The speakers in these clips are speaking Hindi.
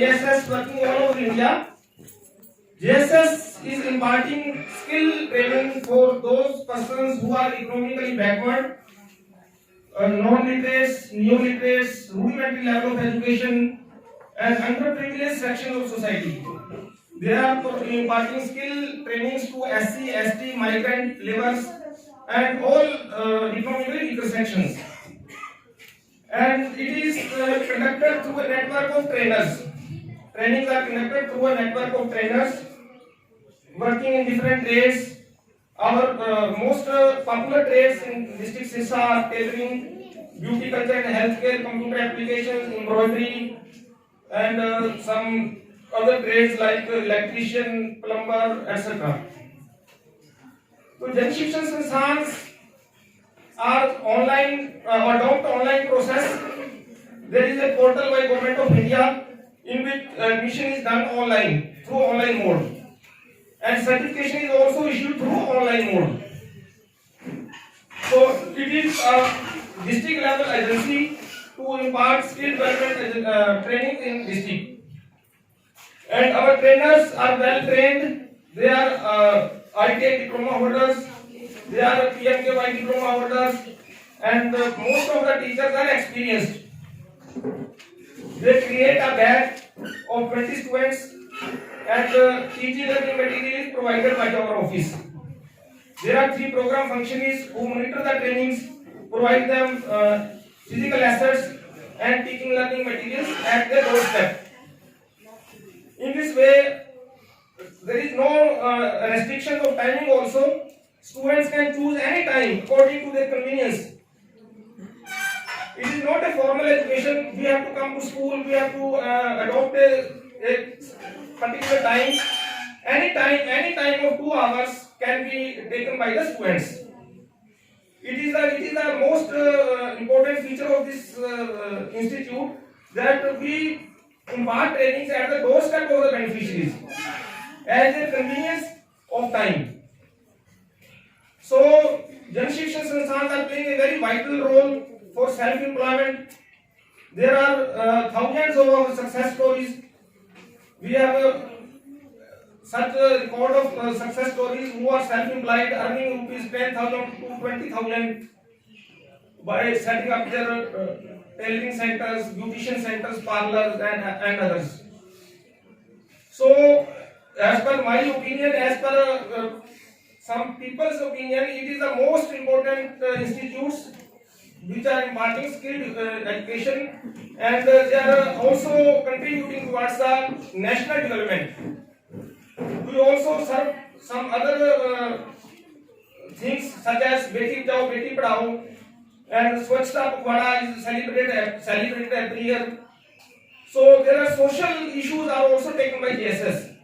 JSS working all over India. JSS is imparting skill training for those persons who are economically backward, non-literates, neo-literates, rudimentary level of education, and underprivileged section of society. They are imparting skill trainings to SC, ST, migrant laborers, and all economically weaker sections. And it is conducted through a network of trainers. Trainings are conducted through a network of trainers working in different trades. Our most popular trades in district Sirsa are tailoring, beauty culture and healthcare, computer applications, embroidery, and some other trades like electrician, plumber, etc. So Jan Shikshan Sansthaans are online adopt online process. There is a portal by Government of India in which admission is done online through online mode, and certification is also issued through online mode. So it is a district level agency to impart skill development training in district, and our trainers are well trained. They are ITI diploma holders, they are PMKY diploma holders, and most of the teachers are experienced. They create a batch of 20 students, and teaching learning material is provided by our office. There are 3 program functionaries who monitor the trainings, provide them physical assets and teaching learning materials at their doorstep. In this way, there is no restriction of timing also. Students can choose any time according to their convenience. It is not a formal education. We have to come to school, we have to adopt a particular time. Any time of 2 hours can be taken by the students. It is the most important feature of this institute, that we impart trainings at the doorstep of the beneficiaries as a convenience of time. So Jan Shikshan Sansthaans are playing a very vital role for self-employment. There are thousands of our success stories. We have such a record of success stories who are self-employed, earning rupees 10,000 to 20,000 by setting up their tailoring centers, beautician centers, parlors, and others. So, as per my opinion, as per some people's opinion, it is the most important institutes which are imparting skilled education, and they are also contributing towards the national development. We also serve some other things such as Beti Bachao, Beti Padhao, and Swachhta Pakhwada is celebrated every year. So there are social issues are also taken by JSS.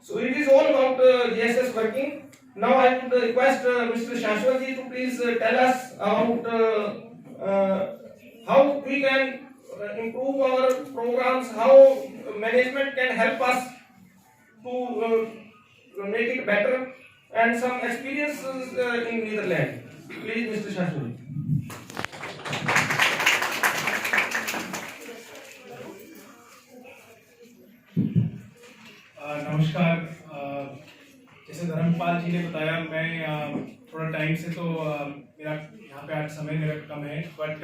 So it is all about JSS working. Now I would request Mr. Shashwat to please tell us about how we can improve our programs, how management can help us to make it better, and some experiences in Netherlands. Please, Mr. Shashwat. नमस्कार। जैसे धर्मपाल जी ने बताया, मैं थोड़ा टाइम से तो मेरा यहाँ पे आज समय मेरा कम है, बट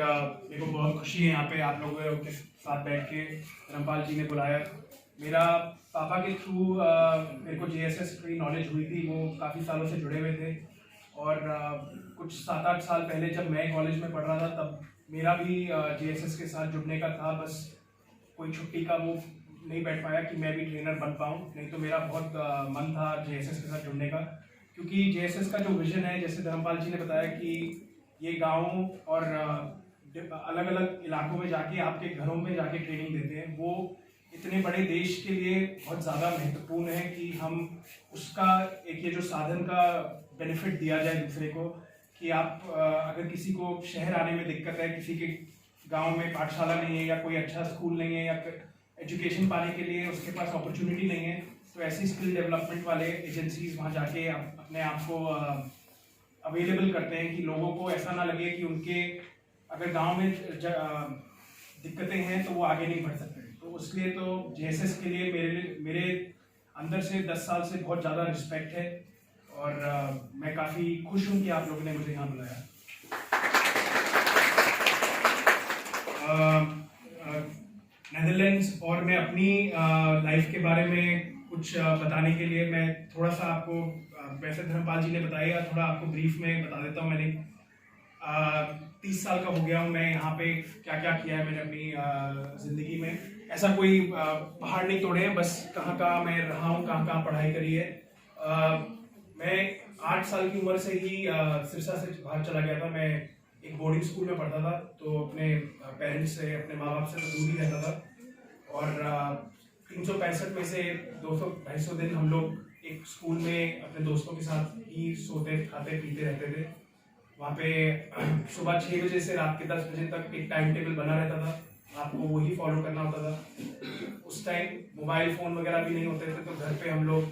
मेरे को बहुत खुशी है यहाँ पे आप लोगों के साथ बैठ के धर्मपाल जी ने बुलाया। मेरा पापा के थ्रू मेरे को JSS की नॉलेज हुई थी। वो काफ़ी सालों से जुड़े हुए थे, और कुछ 7-8 साल पहले जब मैं कॉलेज में पढ़ रहा था, तब मेरा भी JSS के साथ जुड़ने का था। बस कोई छुट्टी का वो नहीं बैठ पाया कि मैं भी ट्रेनर बन पाऊँ, नहीं तो मेरा बहुत मन था JSS के साथ जुड़ने का। क्योंकि JSS का जो विजन है, जैसे धर्मपाल जी ने बताया कि ये गाँव और अलग अलग इलाकों में जाके आपके घरों में जाके ट्रेनिंग देते हैं, वो इतने बड़े देश के लिए बहुत ज़्यादा महत्वपूर्ण है कि हम उसका एक ये जो साधन का बेनिफिट दिया जाए दूसरे को, कि आप अगर किसी को शहर आने में दिक्कत है, किसी के गांव में पाठशाला नहीं है या कोई अच्छा स्कूल नहीं है या एजुकेशन पाने के लिए उसके पास अपॉर्चुनिटी नहीं है, तो ऐसी स्किल डेवलपमेंट वाले एजेंसीज वहाँ जाके अपने आप को अवेलेबल करते हैं कि लोगों को ऐसा ना लगे कि उनके अगर गांव में दिक्कतें हैं तो वो आगे नहीं बढ़ सकते। तो तो उसलिए तो JSS के लिए मेरे अंदर से 10 साल से बहुत ज़्यादा रिस्पेक्ट है और मैं काफ़ी खुश हूँ कि आप लोगों ने मुझे यहाँ बुलाया। नेदरलैंड्स और मैं अपनी लाइफ के बारे में कुछ बताने के लिए मैं थोड़ा सा आपको वैसे धर्मपाल जी ने बताया, थोड़ा आपको ब्रीफ में बता देता हूँ। मैंने 30 साल का हो गया हूँ मैं यहाँ पे। क्या क्या किया है मैंने अपनी ज़िंदगी में, ऐसा कोई पहाड़ नहीं तोड़े हैं, बस कहाँ कहाँ मैं रहा हूँ, कहाँ कहाँ पढ़ाई करी है। मैं 8 साल की उम्र से ही सिरसा से बाहर चला गया था। मैं एक बोर्डिंग स्कूल में पढ़ता था, तो अपने पेरेंट्स से, अपने माँ बाप से तो दूर ही रहता था। और 365 में से 200-250 दिन हम लोग एक स्कूल में अपने दोस्तों के साथ ही सोते, खाते, पीते रहते थे। वहाँ पे सुबह 6 बजे से रात के 10 बजे तक एक टाइम टेबल बना रहता था, आपको वही फॉलो करना होता था। उस टाइम मोबाइल फ़ोन वगैरह भी नहीं होते थे, तो घर पे हम लोग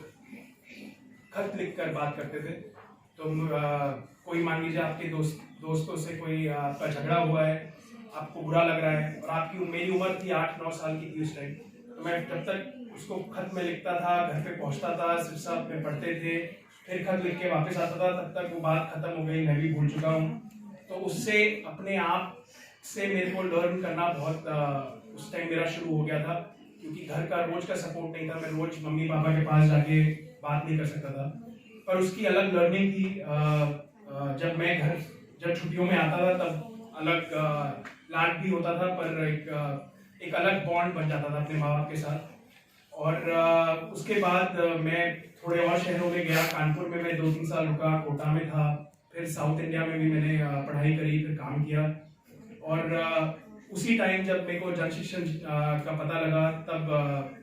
खत लिख कर बात करते थे। तो कोई मान लीजिए आपके दोस्तों से कोई आपका झगड़ा हुआ है, आपको बुरा लग रहा है, और आपकी मेरी उम्र थी 8-9 साल की थी उस टाइम, तो मैं जब तक उसको खत में लिखता था, घर पे पहुंचता था, सिरसा में पढ़ते थे, फिर खत लिख के वापस आता था, तब तक वो बात खत्म हो गई, मैं भी भूल चुका हूँ। तो उससे अपने आप से मेरे को लर्न करना बहुत उस टाइम मेरा शुरू हो गया था, क्योंकि घर का रोज का सपोर्ट नहीं था। मैं रोज मम्मी पापा के पास जाके बात नहीं कर सकता था, पर उसकी अलग लर्निंग थी। जब छुट्टियों में आता था तब अलग लाड भी होता था, पर एक अलग बॉन्ड बन जाता था अपने माँ बाप के साथ। और उसके बाद मैं थोड़े और शहरों में गया। कानपुर में मैं 2-3 साल रुका, कोटा में था, फिर साउथ इंडिया में भी मैंने पढ़ाई करी, फिर काम किया। और उसी टाइम जब मेरे को जन शिक्षण का पता लगा, तब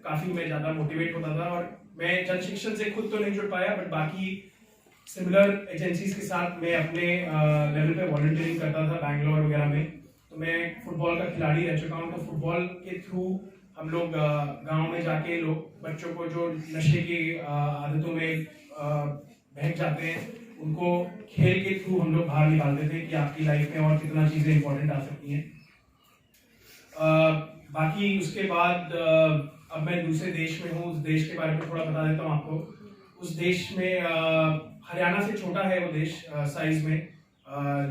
काफ़ी मैं ज़्यादा मोटिवेट होता था। और मैं जन शिक्षण से खुद तो नहीं जुड़ पाया, बट बाकी सिमिलर एजेंसीज के साथ मैं अपने लेवल पे वॉलंटियरिंग करता था बैंगलोर वगैरह में। तो मैं फुटबॉल का खिलाड़ी रह चुका हूँ, तो फुटबॉल के थ्रू हम लोग गांव में जाके लोग बच्चों को जो नशे की आदतों में बहक जाते हैं, उनको खेल के थ्रू हम लोग बाहर निकालते थे कि आपकी लाइफ में और कितना चीज़ें इंपॉर्टेंट आ सकती हैं। बाकी उसके बाद अब मैं दूसरे देश में हूँ। उस देश के बारे में थोड़ा बता देता हूँ आपको। उस देश में हरियाणा से छोटा है वो देश साइज में,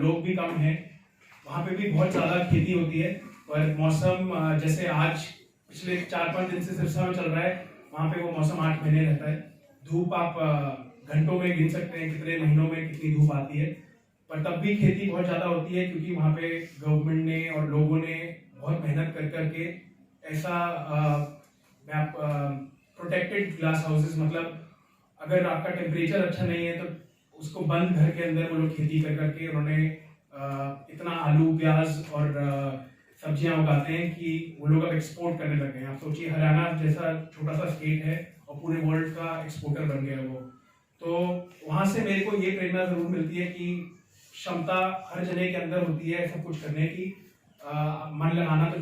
लोग भी कम हैं, वहाँ पे भी बहुत ज़्यादा खेती होती है। पर मौसम जैसे आज पिछले 4-5 दिन से सिरसा में चल रहा है, वहाँ पे वो मौसम 8 महीने रहता है। धूप आप घंटों में गिन सकते हैं कितने महीनों में कितनी धूप आती है, पर तब भी खेती बहुत ज़्यादा होती है, क्योंकि वहाँ पे गवर्नमेंट ने और लोगों ने बहुत मेहनत कर करके ऐसा प्रोटेक्टेड ग्लास हाउसेस, मतलब अगर आपका टेम्परेचर अच्छा नहीं है तो उसको बंद घर के अंदर वो लोग खेती कर करके उन्होंने इतना आलू, प्याज और सब्जियां उगाते हैं कि वो लोग अब एक्सपोर्ट करने लग गए हैं। आप सोचिए, हरियाणा जैसा छोटा सा स्टेट है और पूरे वर्ल्ड का एक्सपोर्टर बन गया वो। तो वहाँ से मेरे को ये प्रेरणा जरूर मिलती है कि क्षमता हर जने के अंदर होती है सब कुछ करने की। मन लगाना तो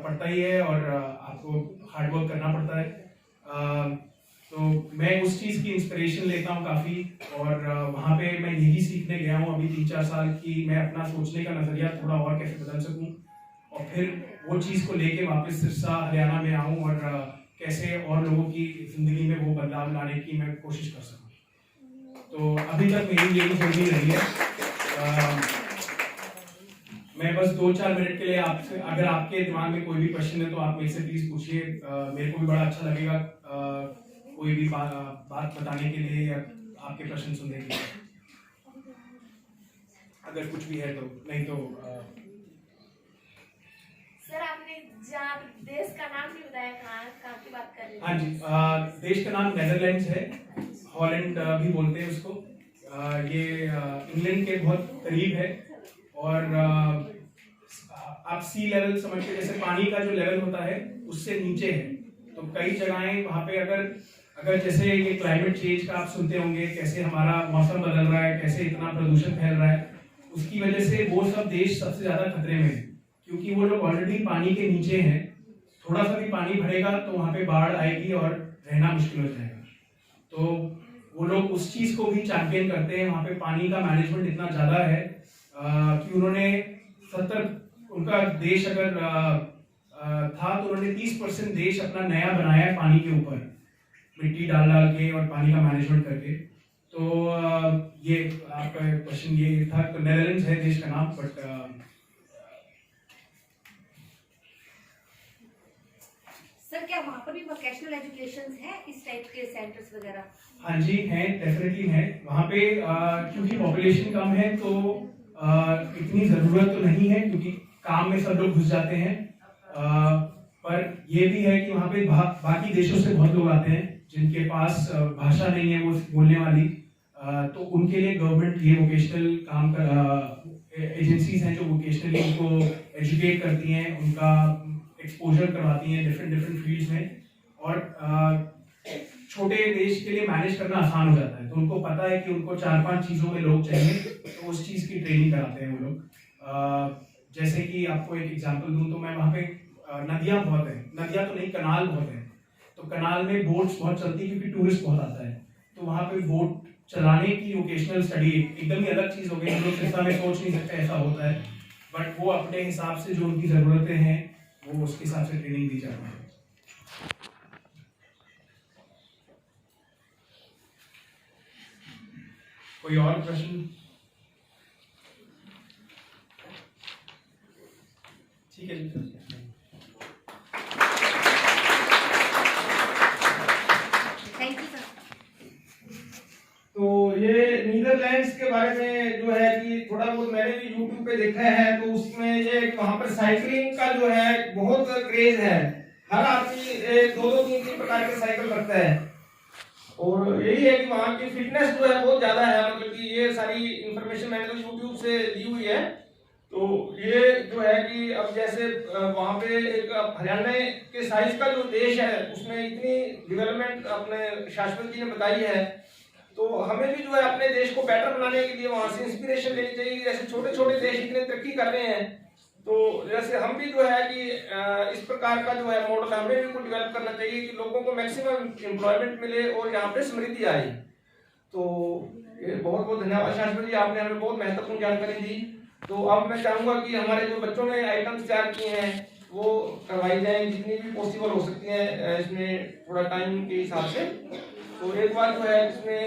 पड़ता ही है और आपको हार्डवर्क करना पड़ता है। तो मैं उस चीज़ की इंस्पिरेशन लेता हूँ काफ़ी, और वहाँ पे मैं यही सीखने गया हूँ अभी 3-4 साल की मैं अपना सोचने का नज़रिया थोड़ा और कैसे बदल सकूँ, और फिर वो चीज़ को लेके वापस सिरसा हरियाणा में आऊँ और कैसे और लोगों की ज़िंदगी में वो बदलाव लाने की मैं कोशिश कर सकूँ। तो अभी तक मेरी यही जर्नी रही है। मैं बस 2-4 मिनट के लिए आपसे, अगर आपके दिमाग में कोई भी क्वेश्चन है तो आप मेरे से प्लीज़ पूछिए। मेरे को भी बड़ा अच्छा लगेगा कोई भी बात बताने के लिए या आपके प्रश्न सुनने के लिए, अगर कुछ भी है तो। नहीं तो सर, आपने जहाँ देश का नाम नहीं बताया, कहाँ की बात कर रहे हैं? हाँ जी, देश का नाम नेदरलैंड्स है, हॉलैंड भी बोलते हैं उसको। ये इंग्लैंड के बहुत करीब है, और आप सी लेवल समझते, जैसे पानी का जो लेवल होता है उससे नीचे है। तो कई जगहें वहाँ पे अगर जैसे ये क्लाइमेट चेंज का आप सुनते होंगे, कैसे हमारा मौसम बदल रहा है, कैसे इतना प्रदूषण फैल रहा है, उसकी वजह से वो सब देश सबसे ज्यादा खतरे में है, क्योंकि वो लोग ऑलरेडी पानी के नीचे हैं। थोड़ा सा भी पानी बढ़ेगा तो वहाँ पे बाढ़ आएगी और रहना मुश्किल हो जाएगा। तो वो लोग उस चीज को भी चैंपियन करते हैं। वहाँ पे पानी का मैनेजमेंट इतना ज्यादा है कि उन्होंने उनका देश अगर था तो उन्होंने 30% देश अपना नया बनाया है पानी के ऊपर, मिट्टी डाल डाल के और पानी का मैनेजमेंट करके। तो ये आपका क्वेश्चन ये था, तो नेदरलैंड्स है देश का नाम, बट सर क्या वहाँ पर भी वोकेशनल एजुकेशन है, इस टाइप के सेंटर्स वगैरह? हाँ जी हैं, डेफिनेटली हैं वहाँ पे। क्योंकि पॉपुलेशन कम है तो इतनी ज़रूरत तो नहीं है, क्योंकि काम में सब लोग घुस जाते हैं। पर ये भी है कि वहाँ पे बाकी देशों से बहुत लोग आते हैं जिनके पास भाषा नहीं है वो बोलने वाली, तो उनके लिए गवर्नमेंट ये वोकेशनल काम कर एजेंसीज हैं जो वोकेशनली उनको एजुकेट करती हैं, उनका एक्सपोजर करवाती हैं डिफरेंट फील्ड्स में, और छोटे देश के लिए मैनेज करना आसान हो जाता है। तो उनको पता है कि उनको 4-5 चीज़ों में लोग चाहिए, तो उस चीज़ की ट्रेनिंग कराते हैं वो लोग। जैसे कि आपको एक एग्जांपल दूं तो मैं वहाँ पे नदियाँ बहुत हैं, नदियाँ तो नहीं कनाल बहुत हैं, तो कनाल में बोट्स बहुत चलती है क्योंकि टूरिस्ट बहुत आता है। तो वहाँ पे बोट चलाने की वोकेशनल स्टडी एकदम ही अलग चीज़ हो गई, हम लोग शिक्षा में सोच नहीं सकते ऐसा होता है, बट वो अपने हिसाब से जो उनकी ज़रूरतें हैं वो उसके हिसाब से ट्रेनिंग दी जाती है। कोई और प्रश्न? ठीक है जी, थैंक यू सर। तो ये नीदरलैंड्स के बारे में जो है कि थोड़ा बहुत मैंने भी यूट्यूब पे देखा है, तो उसमें ये वहाँ पर साइकिलिंग का जो है बहुत क्रेज है। हर आदमी 2-3 प्रकार के साइकिल रखता है, और यही है कि वहाँ की फिटनेस जो है बहुत ज्यादा है। मतलब कि ये सारी इंफॉर्मेशन मैंने तो यूट्यूब से ली हुई है। तो ये जो है कि अब जैसे वहाँ पे एक हरियाणा के साइज का जो देश है उसमें इतनी डेवलपमेंट अपने शाश्वत जी ने बताई है, तो हमें भी जो है अपने देश को बेटर बनाने के लिए वहाँ से इंस्पिरेशन लेनी चाहिए। जैसे छोटे छोटे देश इतने तरक्की कर रहे हैं, तो जैसे हम भी जो है कि इस प्रकार का जो है मॉडल हमें भी डेवलप करना चाहिए कि लोगों को मैक्सिमम एम्प्लॉयमेंट मिले और यहाँ पे समृद्धि आए। तो ये बहुत बहुत धन्यवाद शाश्वत जी, आपने हमें बहुत महत्वपूर्ण जानकारी दी। तो अब मैं चाहूंगा कि हमारे जो बच्चों ने आइटम्स तैयार किए हैं वो करवाई जाएं जितनी भी पॉसिबल हो सकती हैं, इसमें थोड़ा टाइम के हिसाब से। तो एक बार जो है इसमें